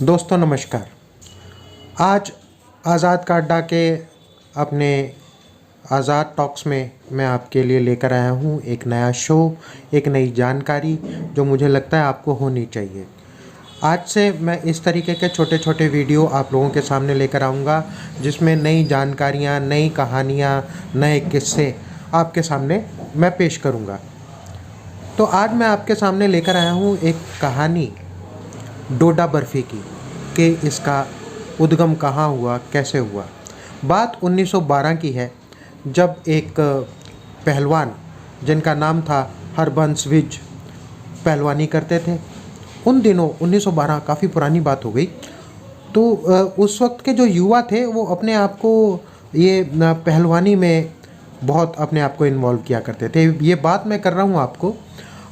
दोस्तों नमस्कार। आज आज़ाद का अड्डा के अपने आज़ाद टॉक्स में मैं आपके लिए लेकर आया हूँ एक नया शो, एक नई जानकारी जो मुझे लगता है आपको होनी चाहिए। आज से मैं इस तरीके के छोटे छोटे वीडियो आप लोगों के सामने लेकर आऊँगा जिसमें नई जानकारियाँ, नई कहानियाँ, नए किस्से आपके सामने मैं पेश करूँगा। तो आज मैं आपके सामने लेकर आया हूँ एक कहानी डोडा बर्फ़ी की कि इसका उद्गम कहाँ हुआ, कैसे हुआ। बात 1912 की है जब एक पहलवान जिनका नाम था हरबंस विज पहलवानी करते थे। उन दिनों 1912 काफ़ी पुरानी बात हो गई। तो उस वक्त के जो युवा थे वो अपने आप को ये पहलवानी में बहुत अपने आप को इन्वॉल्व किया करते थे। ये बात मैं कर रहा हूँ आपको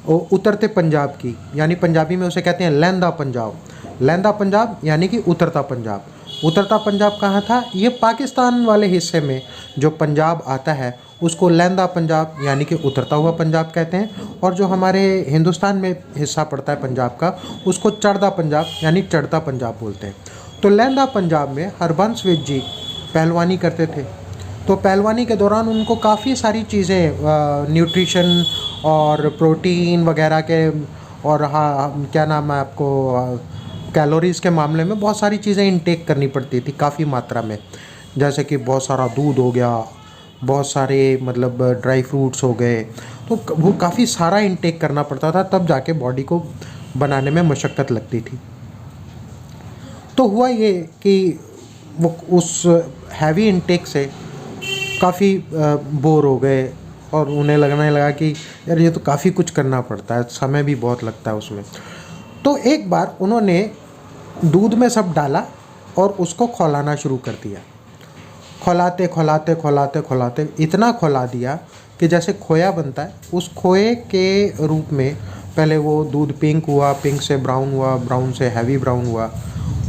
उतरते पंजाब की, यानी पंजाबी में उसे कहते हैं लहंदा पंजाब। लहंदा पंजाब यानी कि उतरता पंजाब। उतरता पंजाब कहाँ था? ये पाकिस्तान वाले हिस्से में जो पंजाब आता है उसको लहंदा पंजाब यानी कि उतरता हुआ पंजाब कहते हैं, और जो हमारे हिंदुस्तान में हिस्सा पड़ता है पंजाब का उसको चढ़दा पंजाब यानी चढ़ता पंजाब बोलते हैं। तो लहंदा पंजाब में हरबंस विज जी पहलवानी करते थे। तो पहलवानी के दौरान उनको काफ़ी सारी चीज़ें न्यूट्रिशन और प्रोटीन वगैरह के, और हाँ क्या नाम है आपको, कैलोरीज़ के मामले में बहुत सारी चीज़ें इनटेक करनी पड़ती थी काफ़ी मात्रा में। जैसे कि बहुत सारा दूध हो गया, बहुत सारे मतलब ड्राई फ्रूट्स हो गए। तो वो काफ़ी सारा इनटेक करना पड़ता था, तब जाके बॉडी को बनाने में मशक्क़त लगती थी। तो हुआ ये कि वो उस हैवी इनटेक से काफ़ी बोर हो गए और उन्हें लगने लगा कि यार ये तो काफ़ी कुछ करना पड़ता है, समय भी बहुत लगता है उसमें। तो एक बार उन्होंने दूध में सब डाला और उसको खौलाना शुरू कर दिया। खौलाते खौलाते खौलाते खौलाते इतना खौला दिया कि जैसे खोया बनता है उस खोए के रूप में पहले वो दूध पिंक हुआ, पिंक से ब्राउन हुआ, ब्राउन से हैवी ब्राउन हुआ,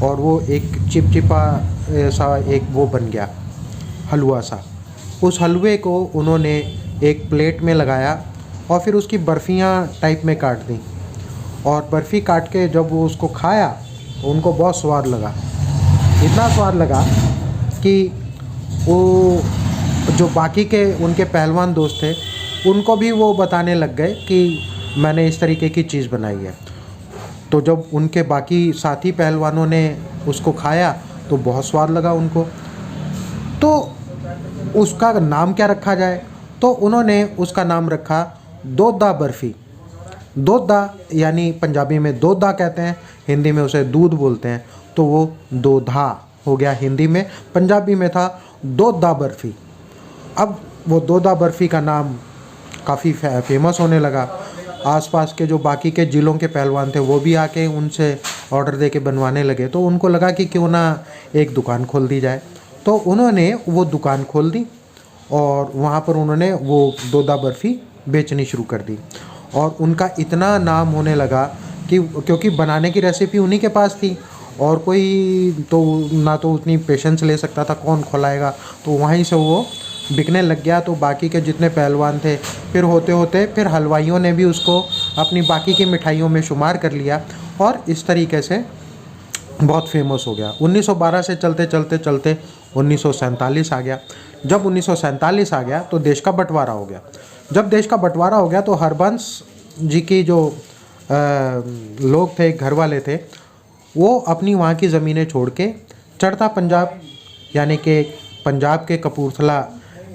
और वो एक चिपचिपा सा एक वो बन गया हलवा सा। उस हलवे को उन्होंने एक प्लेट में लगाया और फिर उसकी बर्फ़ियाँ टाइप में काट दी, और बर्फ़ी काट के जब वो उसको खाया तो उनको बहुत स्वाद लगा। इतना स्वाद लगा कि वो जो बाकी के उनके पहलवान दोस्त थे उनको भी वो बताने लग गए कि मैंने इस तरीके की चीज़ बनाई है। तो जब उनके बाकी साथी पहलवानों ने उसको खाया तो बहुत स्वाद लगा उनको। तो उसका नाम क्या रखा जाए? तो उन्होंने उसका नाम रखा दोदा बर्फ़ी। दोदा यानी पंजाबी में दोदा कहते हैं, हिंदी में उसे दूध बोलते हैं, तो वो दोधा हो गया हिंदी में। पंजाबी में था दोदा बर्फ़ी। अब वो दोदा बर्फ़ी का नाम काफ़ी फेमस होने लगा। आसपास के जो बाकी के ज़िलों के पहलवान थे वो भी आके उनसे ऑर्डर दे के बनवाने लगे। तो उनको लगा कि क्यों ना एक दुकान खोल दी जाए। तो उन्होंने वो दुकान खोल दी और वहाँ पर उन्होंने वो दोदा बर्फ़ी बेचनी शुरू कर दी। और उनका इतना नाम होने लगा कि क्योंकि बनाने की रेसिपी उन्हीं के पास थी और कोई तो ना तो उतनी पेशेंस ले सकता था, कौन खुलाएगा, तो वहीं से वो बिकने लग गया। तो बाकी के जितने पहलवान थे फिर होते होते फिर हलवाइयों ने भी उसको अपनी बाकी की मिठाइयों में शुमार कर लिया और इस तरीके से बहुत फेमस हो गया। 1912 से चलते चलते चलते 1947 आ गया। जब 1947 आ गया तो देश का बंटवारा हो गया। जब देश का बंटवारा हो गया तो हरबंस जी की जो लोग थे, घर वाले थे, वो अपनी वहाँ की ज़मीनें छोड़ के चढ़ता पंजाब यानी कि पंजाब के कपूरथला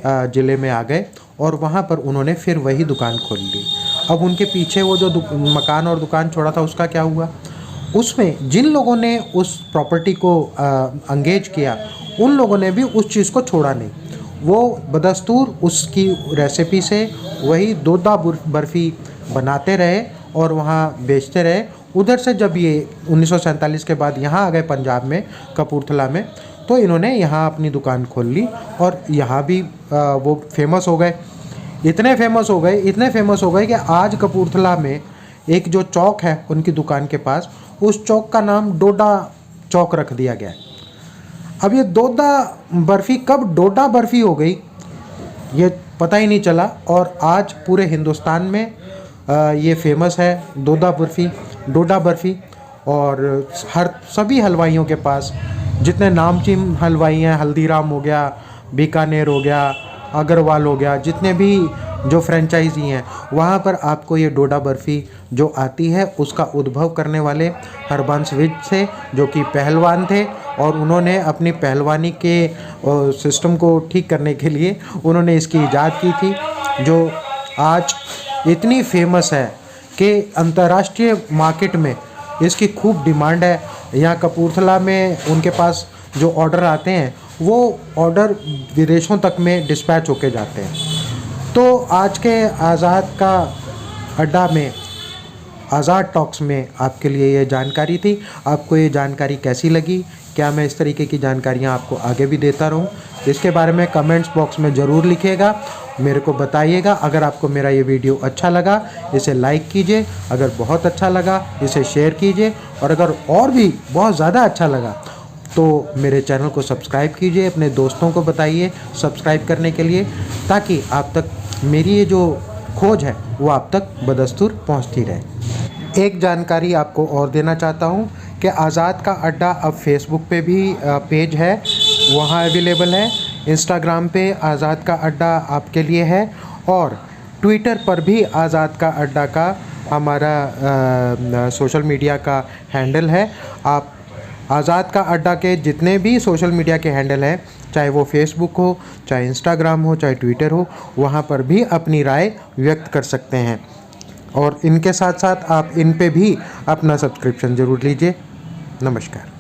ज़िले में आ गए और वहाँ पर उन्होंने फिर वही दुकान खोल ली। अब उनके पीछे वो जो मकान और दुकान छोड़ा था उसका क्या हुआ? उसमें जिन लोगों ने उस प्रॉपर्टी को अंगेज किया उन लोगों ने भी उस चीज़ को छोड़ा नहीं। वो बदस्तूर उसकी रेसिपी से वही दोदा बर्फ़ी बनाते रहे और वहाँ बेचते रहे। उधर से जब ये 1947 के बाद यहाँ आ गए पंजाब में कपूरथला में, तो इन्होंने यहाँ अपनी दुकान खोल ली और यहाँ भी वो फेमस हो गए। इतने फेमस हो गए कि आज कपूरथला में एक जो चौक है उनकी दुकान के पास, उस चौक का नाम डोडा चौक रख दिया गया है। अब ये दोदा बर्फ़ी कब डोडा बर्फ़ी हो गई ये पता ही नहीं चला, और आज पूरे हिंदुस्तान में ये फेमस है डोडा बर्फ़ी। और सभी हलवाइयों के पास, जितने नामचीन हलवाई हैं, हल्दीराम हो गया, बीकानेर हो गया, अग्रवाल हो गया, जितने भी जो फ्रेंचाइजी हैं, वहाँ पर आपको ये डोडा बर्फ़ी जो आती है उसका उद्भव करने वाले हरबंस विज थे, जो कि पहलवान थे। और उन्होंने अपनी पहलवानी के सिस्टम को ठीक करने के लिए उन्होंने इसकी ईजाद की थी, जो आज इतनी फेमस है कि अंतर्राष्ट्रीय मार्केट में इसकी खूब डिमांड है। यहाँ कपूरथला में उनके पास जो ऑर्डर आते हैं वो ऑर्डर विदेशों तक में डिस्पैच होके जाते हैं। तो आज के आज़ाद का अड्डा में, आज़ाद टॉक्स में आपके लिए ये जानकारी थी। आपको ये जानकारी कैसी लगी? क्या मैं इस तरीके की जानकारियाँ आपको आगे भी देता रहूँ? इसके बारे में कमेंट्स बॉक्स में ज़रूर लिखिएगा, मेरे को बताइएगा। अगर आपको मेरा ये वीडियो अच्छा लगा इसे लाइक कीजिए, अगर बहुत अच्छा लगा इसे शेयर कीजिए, और अगर और भी बहुत ज़्यादा अच्छा लगा तो मेरे चैनल को सब्सक्राइब कीजिए, अपने दोस्तों को बताइए सब्सक्राइब करने के लिए, ताकि आप तक मेरी ये जो खोज है वो आप तक बदस्तूर पहुंचती रहे। एक जानकारी आपको और देना चाहता हूं कि आज़ाद का अड्डा अब फेसबुक पे भी पेज है, वहां अवेलेबल है। इंस्टाग्राम पे आज़ाद का अड्डा आपके लिए है, और ट्विटर पर भी आज़ाद का अड्डा का हमारा सोशल मीडिया का हैंडल है। आप आज़ाद का अड्डा के जितने भी सोशल मीडिया के हैंडल हैं, चाहे वो फेसबुक हो, चाहे इंस्टाग्राम हो, चाहे ट्विटर हो, वहाँ पर भी अपनी राय व्यक्त कर सकते हैं। और इनके साथ साथ आप इन पे भी अपना सब्सक्रिप्शन ज़रूर लीजिए। नमस्कार।